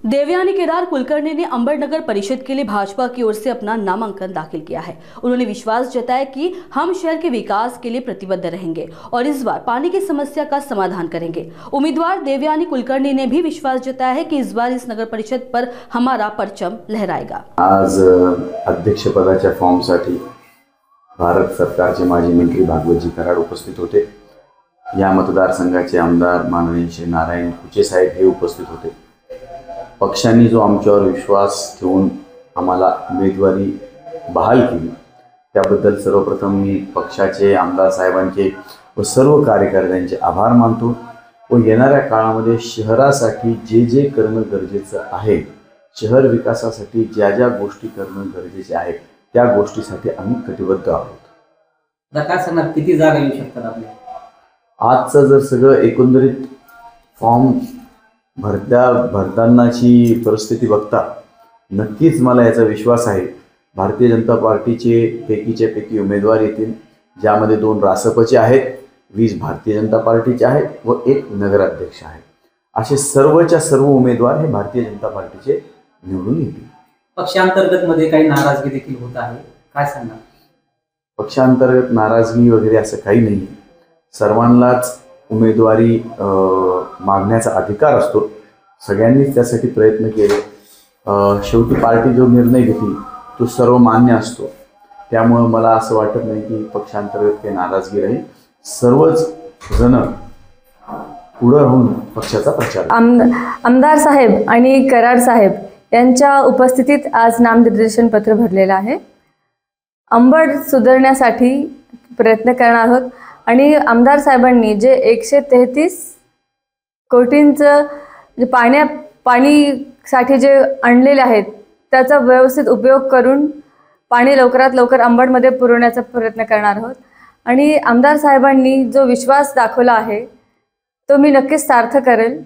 देवयानी केदार कुलकर्णी ने अंबड नगर परिषद के लिए भाजपा की ओर से अपना नामांकन दाखिल किया है। उन्होंने विश्वास जताया कि हम शहर के विकास के लिए प्रतिबद्ध रहेंगे और इस बार पानी की समस्या का समाधान करेंगे। उम्मीदवार देवयानी कुलकर्णी ने भी विश्वास जताया है कि इस बार इस नगर परिषद पर हमारा परचम लहराएगा। आज अध्यक्षपदाच्या फॉर्मसाठी भारत सरकारचे माजी मंत्री भागवतजी कराड उपस्थित होते। या मतदारसंघाचे आमदार माननीय श्री नारायण कुचे साहेब हे उपस्थित होते। पक्षांनी जो आमच्यावर विश्वास ठेवून आम्हाला उमेदवारी बहाल केली त्याबद्दल सर्वप्रथम मी पक्षाचे आमदार साहेबांचे व सर्व कार्यकर्त्यांचे आभार मानतो व येणाऱ्या काळामध्ये शहरासाठी जे जे करणं गरजेचं आहे, शहर विकासासाठी ज्या ज्या गोष्टी करणं गरजेचे आहे त्या गोष्टीसाठी आम्ही कटिबद्ध आहोत। काय सांगणार किती जागा येऊ शकतात आपल्या? आजचं जर सगळं एकंदरीत फॉर्म भरतानाची परिस्थिती बघता नक्कीच मला याचा विश्वास आहे भारतीय जनता पार्टीचे पैकी उमेदवार येतील, ज्यामध्ये 2 रासपचे आहेत, 20 भारतीय जनता पार्टीचे आहेत व 1 नगराध्यक्ष आहे। असे सर्वच्या सर्व उमेदवार हे भारतीय जनता पार्टीचे निवडून येतील। पक्षांतर्गत मध्ये काही नाराजगी देखील होत आहे, काय सांगणार? पक्षांतर्गत नाराजगी वगैरे असं काही नाही। सर्वांनाच उमेदवारी मागण्याचा अधिकार असतो, सगळ्यांनीच त्यासाठी प्रयत्न केले। शेवटी पार्टी जो निर्णय घेतील तो सर्व मान्य असतो, त्यामुळे मला असं वाटत नाही की पक्षांतर्गत काही नाराजगी राहील। सर्वच जण पुढे राहून पक्षाचा प्रचार। आमदार साहेब आणि कराड साहेब यांच्या उपस्थितीत आज नामनिर्देशन पत्र भरलेलं आहे। अंबड सुधारण्यासाठी प्रयत्न करणार आहोत आणि आमदार साहेबांनी जे 133 कोटींचं जे पाणीसाठी जे आणलेले आहेत त्याचा व्यवस्थित उपयोग करून पाणी लवकरात लवकर अंबडमध्ये पुरवण्याचा प्रयत्न करणार आहोत। आणि आमदार साहेबांनी जो विश्वास दाखवला आहे तो मी नक्कीच सार्थ करेल।